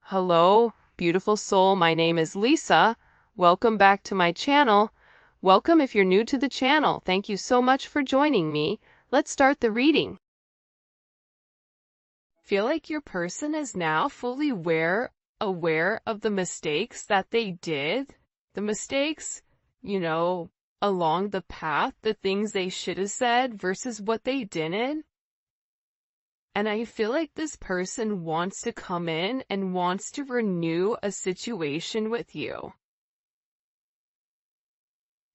Hello, beautiful soul. My name is Lisa. Welcome back to my channel. Welcome if you're new to the channel. Thank you so much for joining me. Let's start the reading. Feel like your person is now fully aware of the mistakes that they did. The mistakes, along the path, the things they should have said versus what they didn't. And I feel like this person wants to come in and wants to renew a situation with you.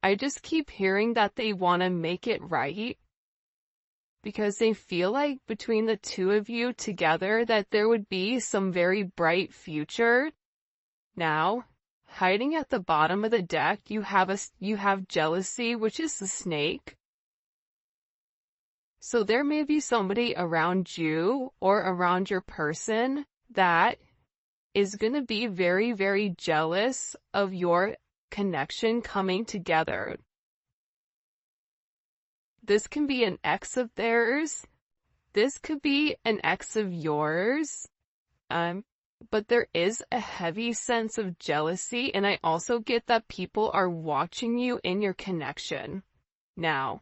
I just keep hearing that they want to make it right because they feel like between the two of you together that there would be some very bright future. Now, hiding at the bottom of the deck, you have jealousy, which is the snake. So there may be somebody around you or around your person that is going to be very, very jealous of your connection coming together. This can be an ex of theirs. This could be an ex of yours. But there is a heavy sense of jealousy, and I also get that people are watching you in your connection. Now,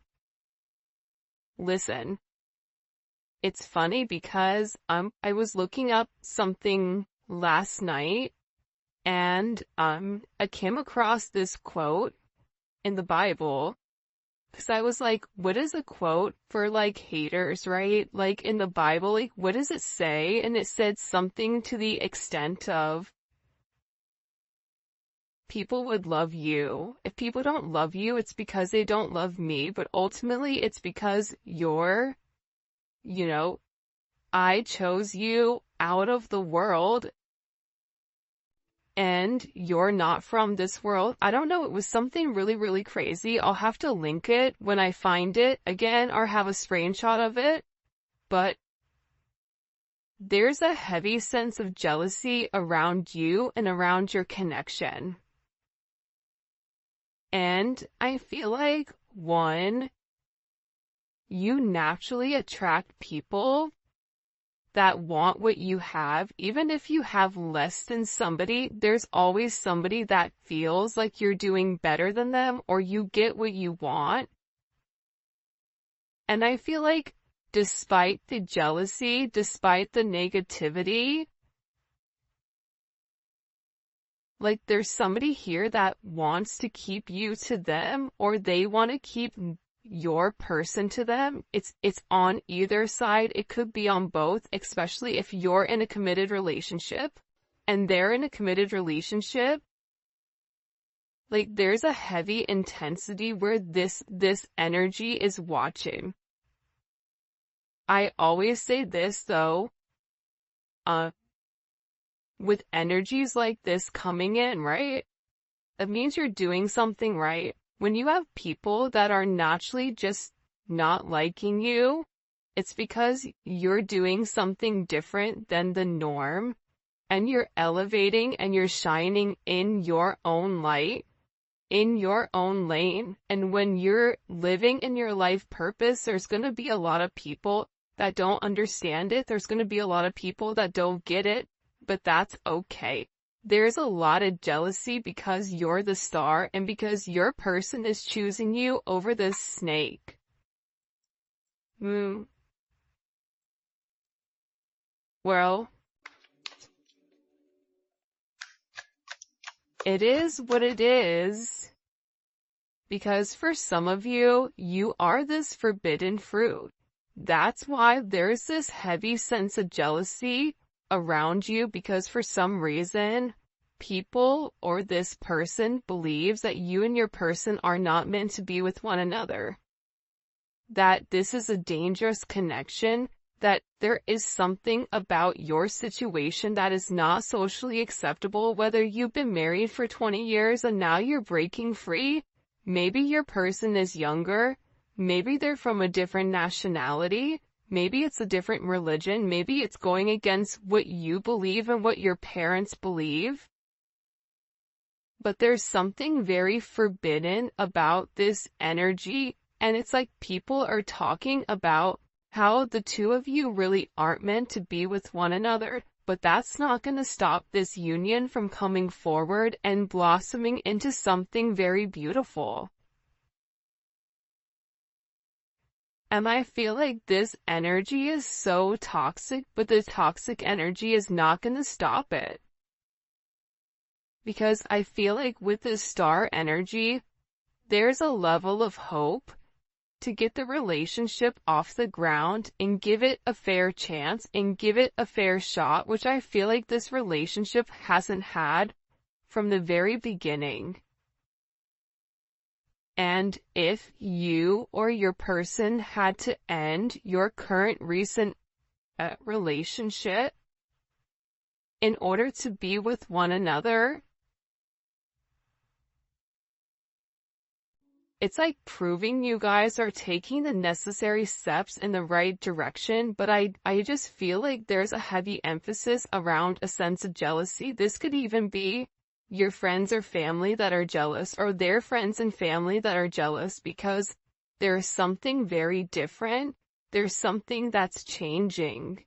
listen, it's funny because I was looking up something last night and I came across this quote in the Bible because I was like, what is a quote for like haters, right? Like in the Bible, like what does it say? And it said something to the extent of, people would love you. If people don't love you, it's because they don't love me. But ultimately, it's because I chose you out of the world and you're not from this world. I don't know. It was something really, really crazy. I'll have to link it when I find it again or have a screenshot of it. But there's a heavy sense of jealousy around you and around your connection. And I feel like, one, you naturally attract people that want what you have. Even if you have less than somebody, there's always somebody that feels like you're doing better than them or you get what you want. And I feel like despite the jealousy, despite the negativity, like there's somebody here that wants to keep you to them or they want to keep your person to them. It's on either side. It could be on both, especially if you're in a committed relationship and they're in a committed relationship. Like there's a heavy intensity where this energy is watching. I always say this though, with energies like this coming in, right? It means you're doing something right. When you have people that are naturally just not liking you, it's because you're doing something different than the norm and you're elevating and you're shining in your own light, in your own lane. And when you're living in your life purpose, there's going to be a lot of people that don't understand it. There's going to be a lot of people that don't get it. But that's okay. There's a lot of jealousy because you're the star and because your person is choosing you over this snake. Well, it is what it is because for some of you, you are this forbidden fruit. That's why there's this heavy sense of jealousy around you because for some reason, people or this person believes that you and your person are not meant to be with one another. That this is a dangerous connection, that there is something about your situation that is not socially acceptable, whether you've been married for 20 years and now you're breaking free. Maybe your person is younger. Maybe they're from a different nationality. Maybe it's a different religion. Maybe it's going against what you believe and what your parents believe. But there's something very forbidden about this energy. And it's like people are talking about how the two of you really aren't meant to be with one another. but that's not going to stop this union from coming forward and blossoming into something very beautiful. And I feel like this energy is so toxic, but the toxic energy is not going to stop it. Because I feel like with this star energy, there's a level of hope to get the relationship off the ground and give it a fair chance and give it a fair shot, which I feel like this relationship hasn't had from the very beginning. And if you or your person had to end your current recent relationship in order to be with one another, it's like proving you guys are taking the necessary steps in the right direction, but I just feel like there's a heavy emphasis around a sense of jealousy. This could even be your friends or family that are jealous, or their friends and family that are jealous, because there's something very different. There's something that's changing.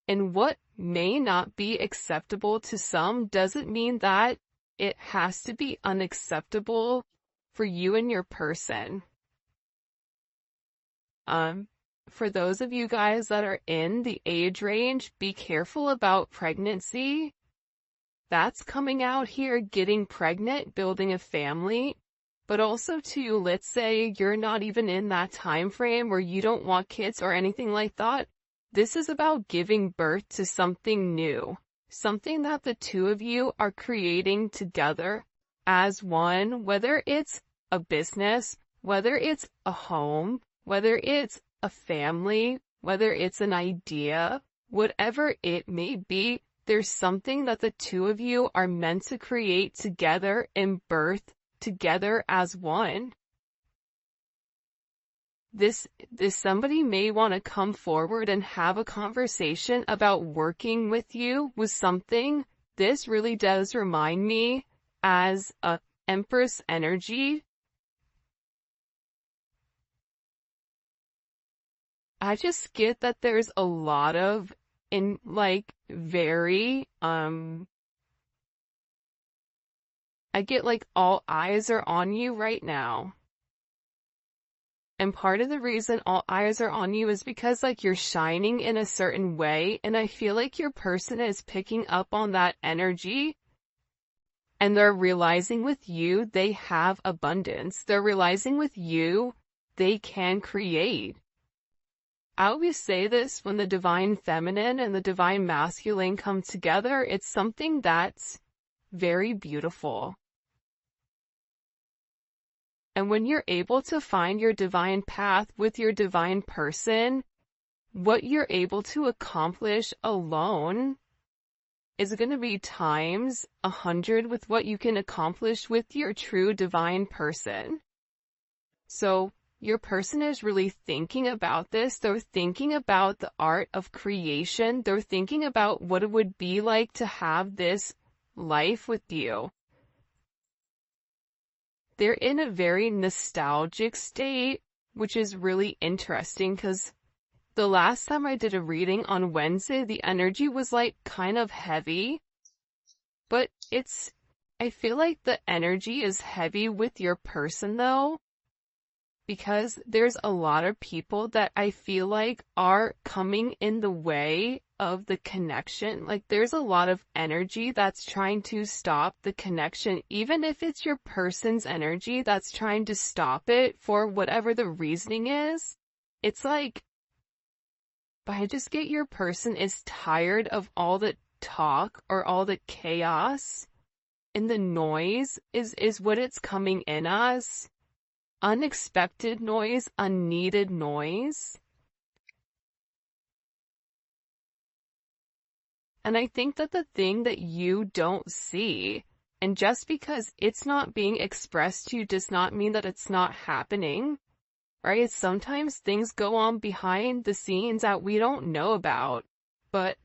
And what may not be acceptable to some doesn't mean that it has to be unacceptable for you and your person. For those of you guys that are in the age range, be careful about pregnancy. That's coming out here, getting pregnant, building a family. But also too, let's say you're not even in that time frame where you don't want kids or anything like that. This is about giving birth to something new, something that the two of you are creating together as one, whether it's a business, whether it's a home, whether it's a family, whether it's an idea, whatever it may be. There's something that the two of you are meant to create together and birth together as one. This somebody may want to come forward and have a conversation about working with you with something. This really does remind me as a Empress energy. I just get that there's a lot of I get like all eyes are on you right now. And part of the reason all eyes are on you is because like you're shining in a certain way, and I feel like your person is picking up on that energy, and they're realizing with you they have abundance. They're realizing with you they can create. I always say this, when the divine feminine and the divine masculine come together, it's something that's very beautiful. And when you're able to find your divine path with your divine person, what you're able to accomplish alone is going to be times 100 with what you can accomplish with your true divine person. So your person is really thinking about this. They're thinking about the art of creation. They're thinking about what it would be like to have this life with you. They're in a very nostalgic state, which is really interesting because the last time I did a reading on Wednesday, the energy was like kind of heavy, but I feel like the energy is heavy with your person though, because there's a lot of people that I feel like are coming in the way of the connection. Like there's a lot of energy that's trying to stop the connection, even if it's your person's energy that's trying to stop it for whatever the reasoning is. It's like, but I just get your person is tired of all the talk or all the chaos, and the noise is what it's coming in as. Unexpected noise, unneeded noise. And I think that the thing that you don't see, and just because it's not being expressed to you does not mean that it's not happening, right? Sometimes things go on behind the scenes that we don't know about, but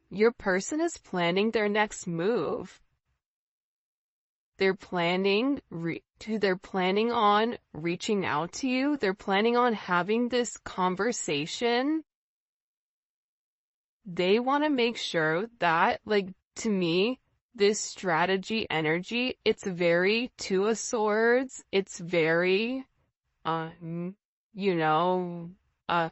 your person is planning their next move. They're planning on reaching out to you. They're planning on having this conversation they want to make sure that, like, to me, this strategy energy, it's very Two of Swords. It's very, you know, uh,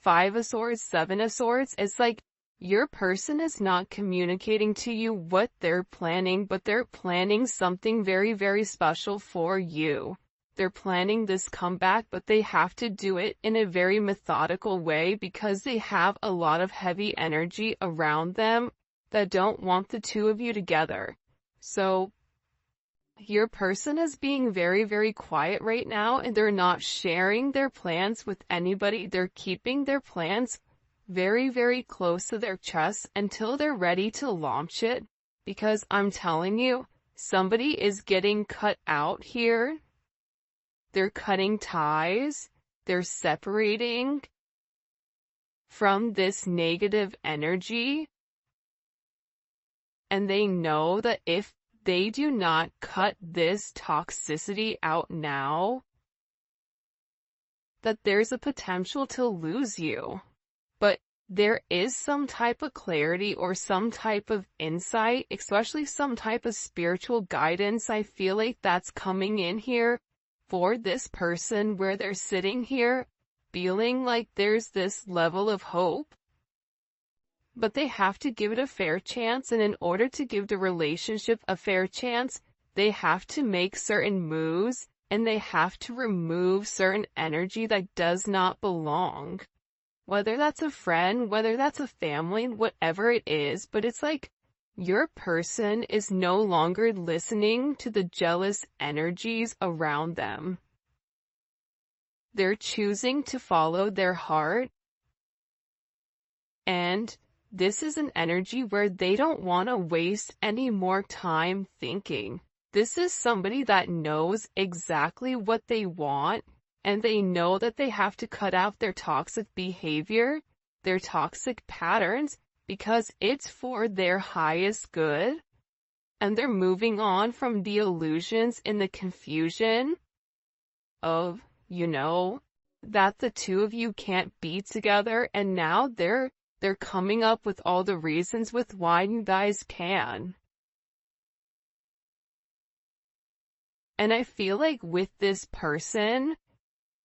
Five of Swords, Seven of Swords. It's like your person is not communicating to you what they're planning, but they're planning something very, very special for you. They're planning this comeback, but they have to do it in a very methodical way because they have a lot of heavy energy around them that don't want the two of you together. So your person is being very, very quiet right now, and they're not sharing their plans with anybody. They're keeping their plans very, very close to their chest until they're ready to launch it. Because I'm telling you, somebody is getting cut out here. They're cutting ties. They're separating from this negative energy. And they know that if they do not cut this toxicity out now, that there's a potential to lose you. But there is some type of clarity or some type of insight, especially some type of spiritual guidance. I feel like that's coming in here for this person, where they're sitting here feeling like there's this level of hope. But they have to give it a fair chance, and in order to give the relationship a fair chance, they have to make certain moves, and they have to remove certain energy that does not belong. Whether that's a friend, whether that's a family, whatever it is, but it's like your person is no longer listening to the jealous energies around them. They're choosing to follow their heart, and this is an energy where they don't want to waste any more time thinking. This is somebody that knows exactly what they want, and they know that they have to cut out their toxic behavior, their toxic patterns, because it's for their highest good. And they're moving on from the illusions and the confusion of, that the two of you can't be together, and now they're coming up with all the reasons with why you guys can. And I feel like with this person,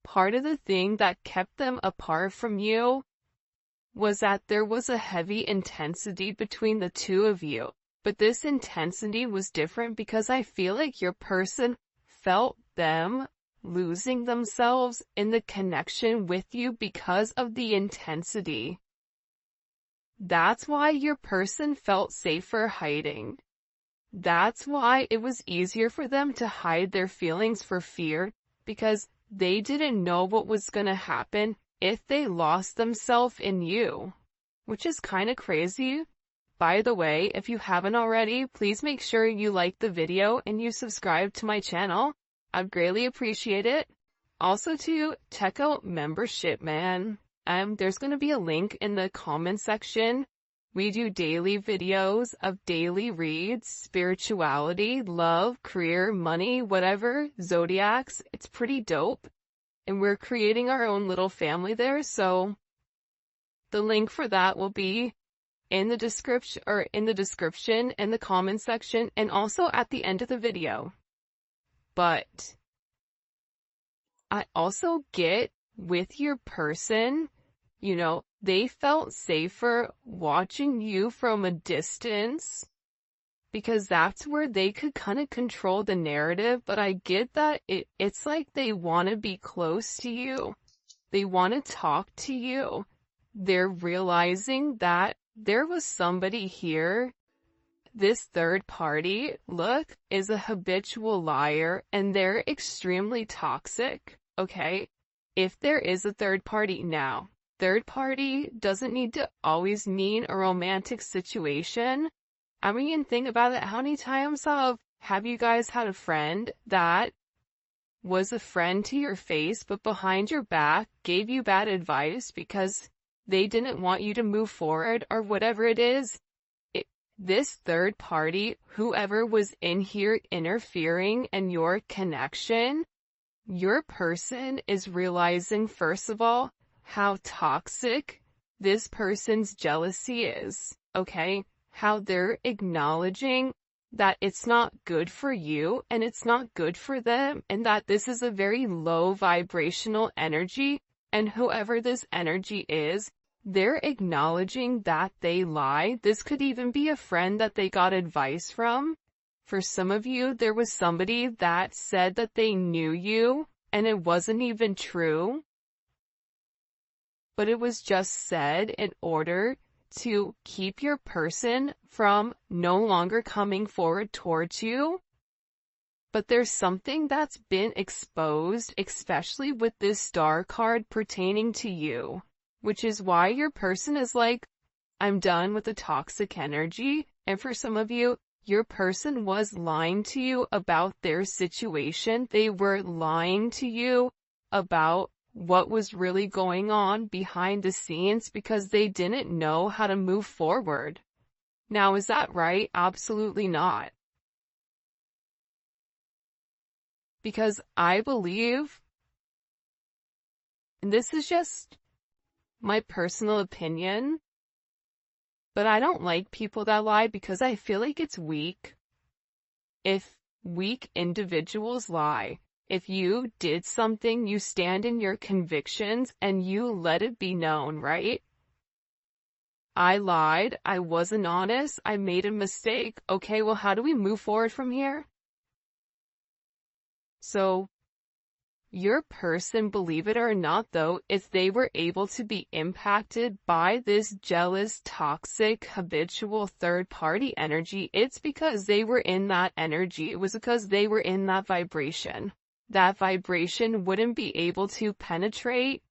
part of the thing that kept them apart from you was that there was a heavy intensity between the two of you. But this intensity was different because I feel like your person felt them losing themselves in the connection with you because of the intensity. That's why your person felt safer hiding. That's why it was easier for them to hide their feelings for fear, because they didn't know what was gonna happen if they lost themselves in you. Which is kinda crazy. By the way, if you haven't already, please make sure you like the video and you subscribe to my channel. I'd greatly appreciate it. Also to check out membership, man. There's gonna be a link in the comment section. We do daily videos of daily reads, spirituality, love, career, money, whatever, zodiacs. It's pretty dope. And we're creating our own little family there, so the link for that will be in the description, in the comment section, and also at the end of the video. But I also get with your person, they felt safer watching you from a distance because that's where they could kind of control the narrative. But I get that it's like they want to be close to you. They want to talk to you. They're realizing that there was somebody here. This third party, look, is a habitual liar, and they're extremely toxic, okay? If there is a third party now, third party doesn't need to always mean a romantic situation. I mean, think about it. How many times have you guys had a friend that was a friend to your face, but behind your back gave you bad advice because they didn't want you to move forward or whatever it is? This third party, whoever was in here interfering in your connection, your person is realizing, first of all, how toxic this person's jealousy is, okay? How they're acknowledging that it's not good for you and it's not good for them, and that this is a very low vibrational energy, and whoever this energy is, they're acknowledging that they lie. This could even be a friend that they got advice from. For some of you, there was somebody that said that they knew you, and it wasn't even true. But it was just said in order to keep your person from no longer coming forward towards you. But there's something that's been exposed, especially with this star card pertaining to you, which is why your person is like, I'm done with the toxic energy. And for some of you, your person was lying to you about their situation. They were lying to you about what was really going on behind the scenes because they didn't know how to move forward. Now, is that right? Absolutely not. Because I believe, and this is just my personal opinion, but I don't like people that lie because I feel like it's weak. If weak individuals lie, if you did something, you stand in your convictions and you let it be known, right? I lied, I wasn't honest, I made a mistake. Okay, well, how do we move forward from here? So, your person, believe it or not though, if they were able to be impacted by this jealous, toxic, habitual third-party energy, it's because they were in that energy. It was because they were in that vibration. That vibration wouldn't be able to penetrate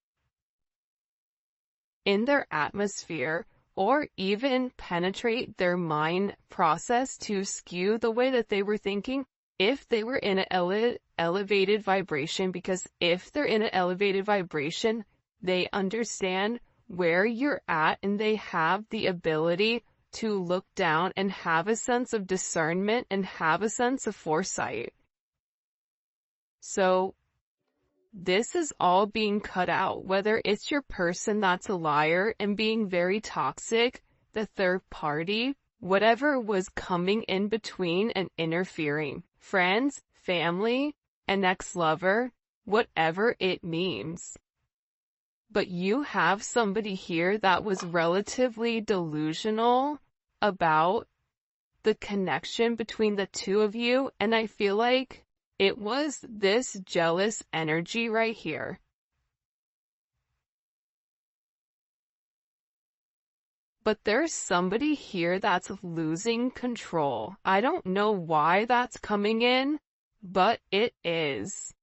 in their atmosphere or even penetrate their mind process to skew the way that they were thinking if they were in an elevated vibration, because if they're in an elevated vibration, they understand where you're at and they have the ability to look down and have a sense of discernment and have a sense of foresight. So this is all being cut out, whether it's your person that's a liar and being very toxic, the third party, whatever was coming in between and interfering, friends, family, an ex-lover, whatever it means. But you have somebody here that was relatively delusional about the connection between the two of you, and I feel like it was this jealous energy right here. But there's somebody here that's losing control. I don't know why that's coming in, but it is.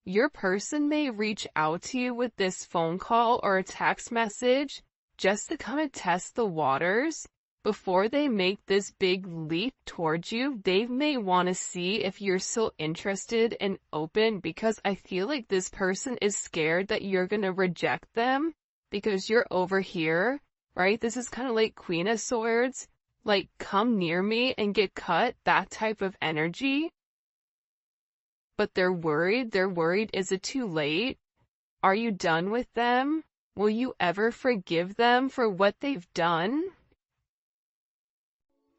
Your person may reach out to you with this phone call or a text message just to kind of test the waters. Before they make this big leap towards you, they may want to see if you're still interested and open, because I feel like this person is scared that you're going to reject them because you're over here. Right? This is kind of like Queen of Swords, like come near me and get cut, that type of energy. But they're worried. They're worried, is it too late? Are you done with them? Will you ever forgive them for what they've done?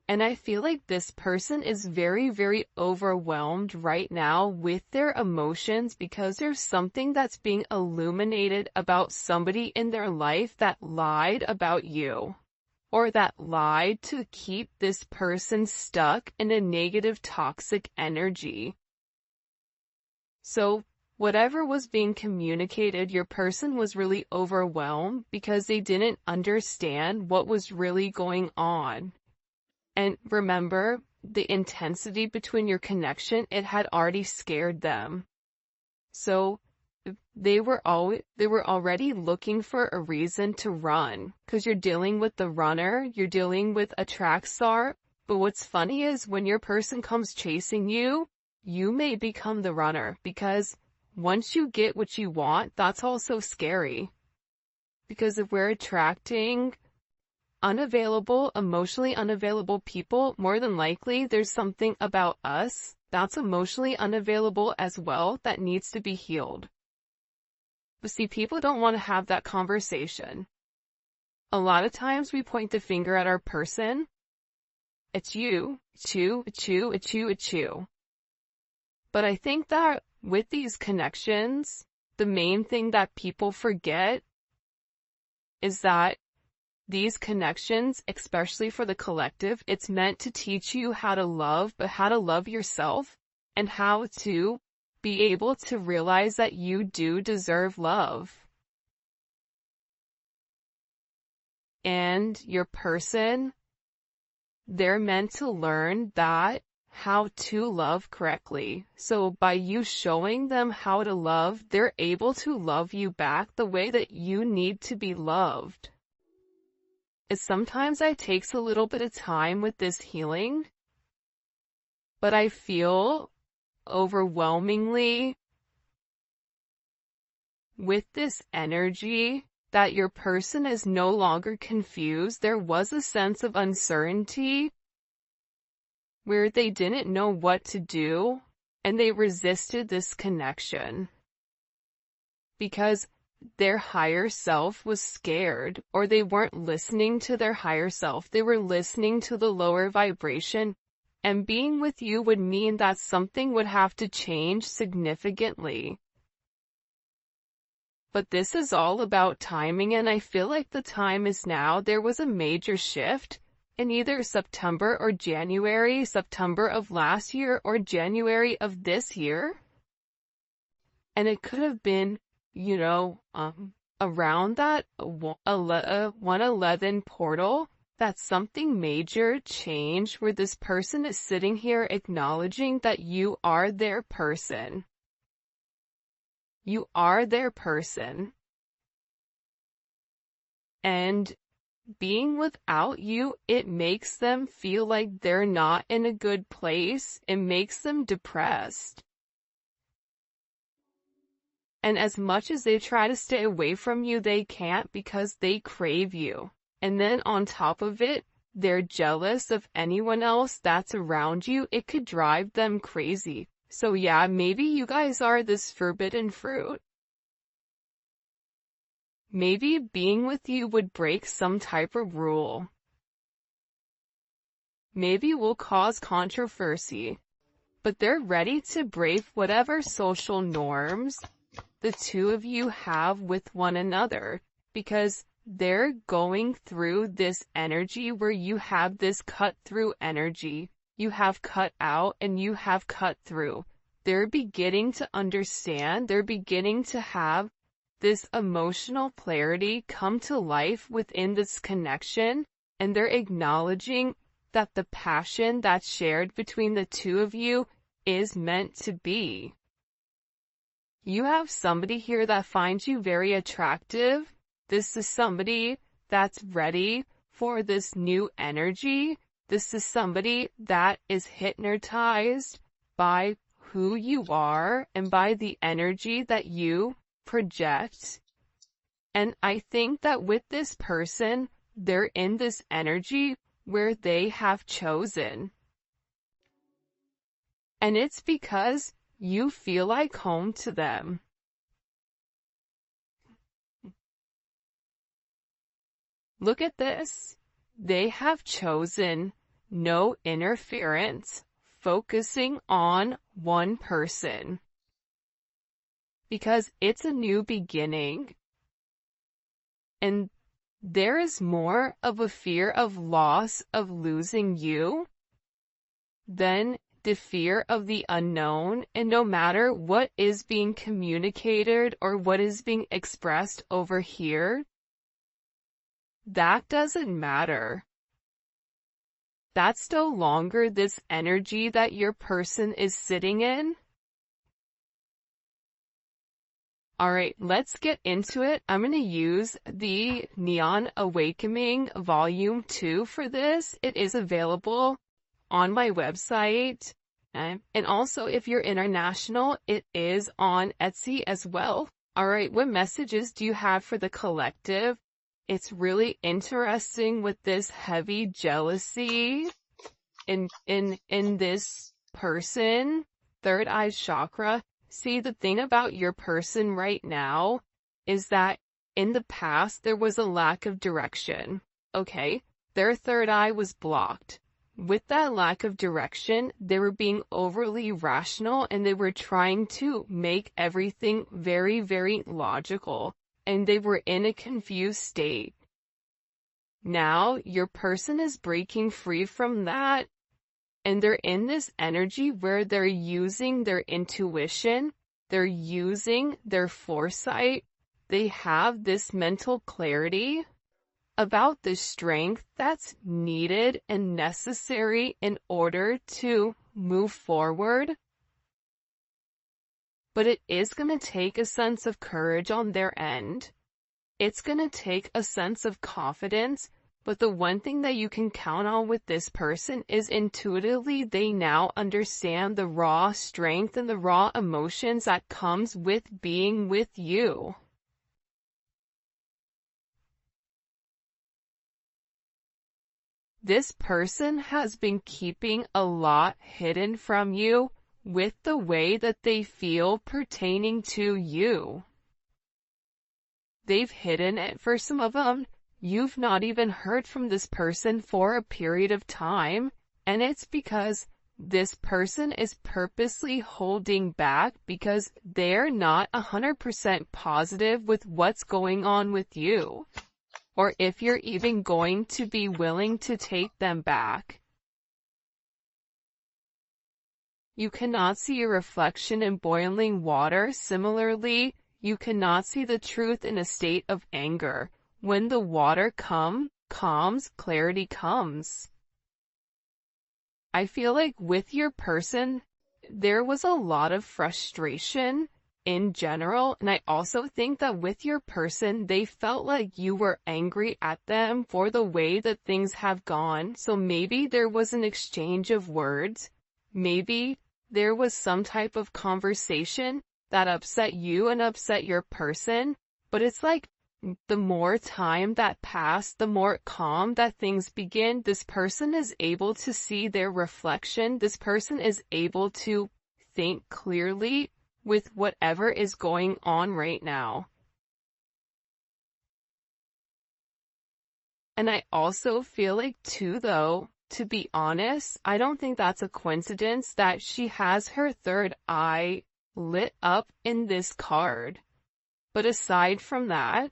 And I feel like this person is very, very overwhelmed right now with their emotions because there's something that's being illuminated about somebody in their life that lied about you, or that lied to keep this person stuck in a negative, toxic energy. So whatever was being communicated, your person was really overwhelmed because they didn't understand what was really going on. And remember, the intensity between your connection, it had already scared them. So they were already looking for a reason to run, because you're dealing with the runner, you're dealing with a track star. But what's funny is when your person comes chasing you, you may become the runner, because once you get what you want, that's also scary. Because if we're attracting unavailable, emotionally unavailable people, more than likely there's something about us that's emotionally unavailable as well that needs to be healed. But see, people don't want to have that conversation. A lot of times we point the finger at our person. It's you, it's you, it's you, it's you, it's you. But I think that with these connections, the main thing that people forget is that these connections, especially for the collective, it's meant to teach you how to love, but how to love yourself and how to be able to realize that you do deserve love. And your person, they're meant to learn that how to love correctly. So by you showing them how to love, they're able to love you back the way that you need to be loved. Sometimes it takes a little bit of time with this healing, but I feel overwhelmingly with this energy that your person is no longer confused. There was a sense of uncertainty where they didn't know what to do, and they resisted this connection because their higher self was scared, or they weren't listening to their higher self. They were listening to the lower vibration, and being with you would mean that something would have to change significantly. But this is all about timing, and I feel like the time is now. There was a major shift in either September or January, September of last year or January of this year. And it could have been, around that 111 portal, that something major changed where this person is sitting here acknowledging that you are their person. You are their person. And being without you, it makes them feel like they're not in a good place. It makes them depressed. And as much as they try to stay away from you, they can't because they crave you. And then on top of it, they're jealous of anyone else that's around you. It could drive them crazy. So yeah, maybe you guys are this forbidden fruit. Maybe being with you would break some type of rule. Maybe will cause controversy. But they're ready to break whatever social norms the two of you have with one another, because they're going through this energy where you have this cut through energy. You have cut out and you have cut through. They're beginning to understand, they're beginning to have this emotional clarity come to life within this connection, and they're acknowledging that the passion that's shared between the two of you is meant to be. You have somebody here that finds you very attractive. This is somebody that's ready for this new energy. This is somebody that is hypnotized by who you are and by the energy that you project. And I think that with this person, they're in this energy where they have chosen. And it's because you feel like home to them. Look at this. They have chosen no interference, focusing on one person. Because it's a new beginning. And there is more of a fear of loss, of losing you, than the fear of the unknown. And no matter what is being communicated or what is being expressed over here, that doesn't matter. That's no longer this energy that your person is sitting in. Alright, let's get into it. I'm going to use the Neon Awakening Volume 2 for this. It is available on my website. And also, if you're international, it is on Etsy as well. Alright, what messages do you have for the collective? It's really interesting with this heavy jealousy in this person, third eye chakra. See, the thing about your person right now is that In the past, there was a lack of direction. Okay? Their third eye was blocked. With that lack of direction, they were being overly rational and they were trying to make everything very, very logical. And they were in a confused state. Now, your person is breaking free from that, and they're in this energy where they're using their intuition, they're using their foresight, they have this mental clarity about the strength that's needed and necessary in order to move forward. But it is going to take a sense of courage on their end. It's going to take a sense of confidence, but the one thing that you can count on with this person is intuitively they now understand the raw strength and the raw emotions that comes with being with you. This person has been keeping a lot hidden from you with the way that they feel pertaining to you. They've hidden it for some of them. You've not even heard from this person for a period of time, and it's because this person is purposely holding back because they're not 100% positive with what's going on with you, or if you're even going to be willing to take them back. You cannot see a reflection in boiling water. Similarly, you cannot see the truth in a state of anger. When the water calms, clarity comes. I feel like with your person, there was a lot of frustration in general, and I also think that with your person, they felt like you were angry at them for the way that things have gone. So maybe there was an exchange of words. Maybe there was some type of conversation that upset you and upset your person, but it's like the more time that passed, the more calm that things begin. This person is able to see their reflection. This person is able to think clearly with whatever is going on right now. And I also feel like too, though, to be honest, I don't think that's a coincidence that she has her third eye lit up in this card. But aside from that,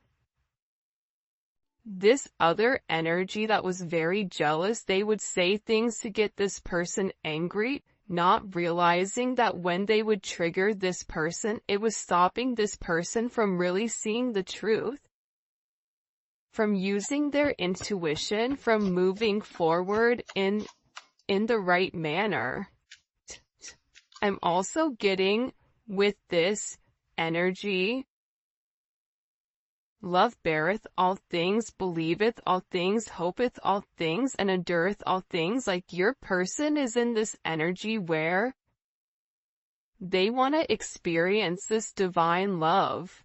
this other energy that was very jealous, they would say things to get this person angry, not realizing that when they would trigger this person, it was stopping this person from really seeing the truth, from using their intuition, from moving forward in the right manner. I'm also getting with this energy, love beareth all things, believeth all things, hopeth all things, and endureth all things. Like your person is in this energy where they want to experience this divine love.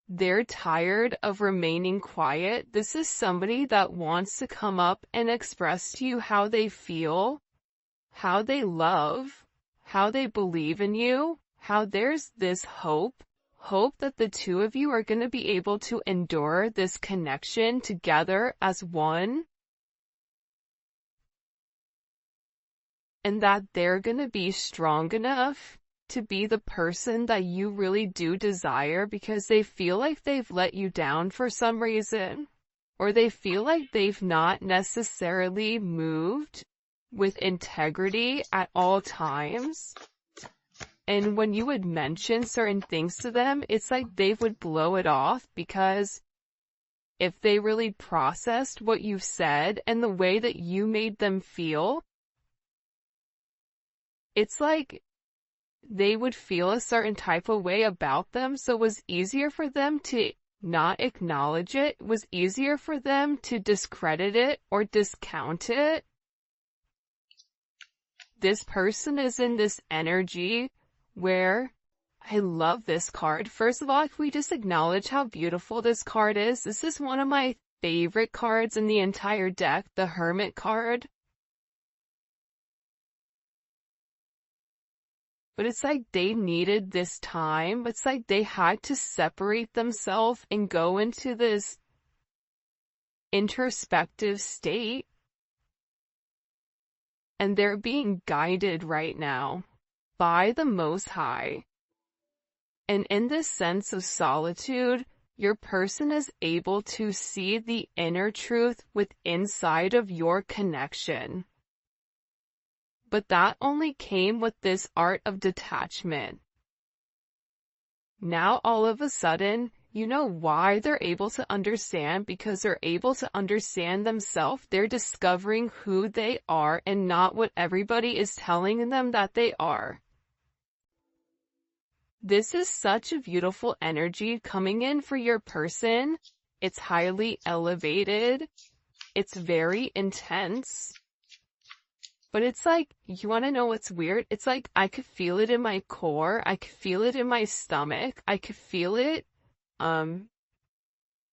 They're tired of remaining quiet. This is somebody that wants to come up and express to you how they feel, how they love, how they believe in you, how there's this hope that the two of you are going to be able to endure this connection together as one, and that they're going to be strong enough to be the person that you really do desire because they feel like they've let you down for some reason, or they feel like they've not necessarily moved with integrity at all times. And when you would mention certain things to them, it's like they would blow it off because if they really processed what you said and the way that you made them feel, it's like they would feel a certain type of way about them, so it was easier for them to not acknowledge it. It was easier for them to discredit it or discount it. This person is in this energy where I love this card. First of all, if we just acknowledge how beautiful this card is, this is one of my favorite cards in the entire deck, the Hermit card. But it's like they needed this time. It's like they had to separate themselves and go into this introspective state. And they're being guided right now by the Most High. And in this sense of solitude, your person is able to see the inner truth inside of your connection. But that only came with this art of detachment. Now all of a sudden, you know why they're able to understand, because they're able to understand themselves. They're discovering who they are and not what everybody is telling them that they are. This is such a beautiful energy coming in for your person. It's highly elevated. It's very intense. But it's like, you want to know what's weird? It's like I could feel it in my core. I could feel it in my stomach. I could feel it.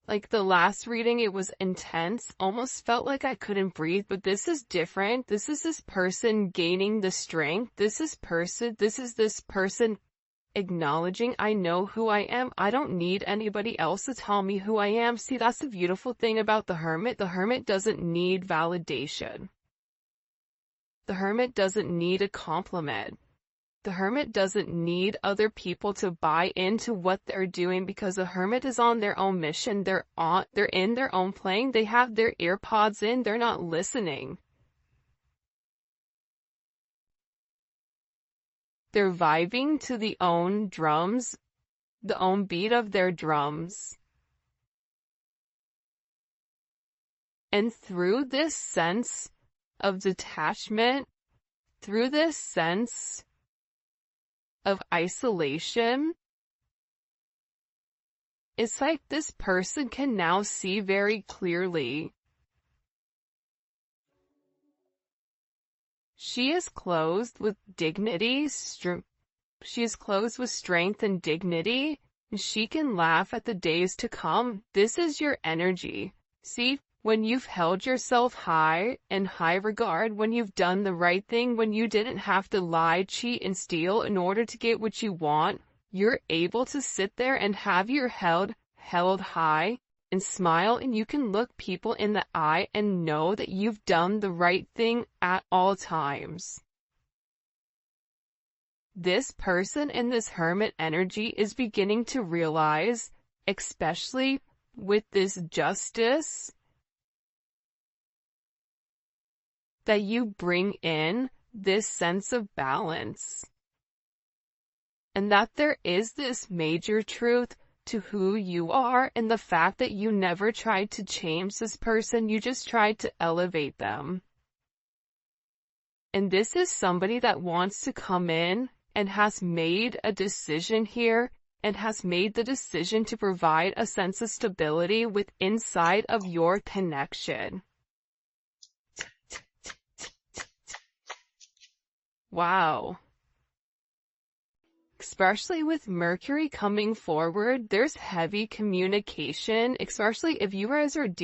Like the last reading, it was intense. Almost felt like I couldn't breathe, but this is different. This is this person gaining the strength. This is this person acknowledging, I know who I am. I don't need anybody else to tell me who I am. See, that's the beautiful thing about the Hermit. The Hermit doesn't need validation. The Hermit doesn't need a compliment. The Hermit doesn't need other people to buy into what they're doing, because the Hermit is on their own mission. They're in their own plane. They have their earpods in. They're not listening. They're vibing to the own drums, the own beat of their drums. And through this sense of detachment, through this sense of isolation, it's like this person can now see very clearly. She is clothed with dignity, she is clothed with strength and dignity, and she can laugh at the days to come. This is your energy. See, when you've held yourself high in high regard, when you've done the right thing, when you didn't have to lie, cheat, and steal in order to get what you want, you're able to sit there and have your head held high and smile, and you can look people in the eye and know that you've done the right thing at all times. This person in this Hermit energy is beginning to realize, especially with this justice, that you bring in this sense of balance, and that there is this major truth to who you are, and the fact that you never tried to change this person, you just tried to elevate them. And this is somebody that wants to come in and has made a decision here, and has made the decision to provide a sense of stability inside of your connection. Wow. Especially with Mercury coming forward, there's heavy communication, especially if you guys are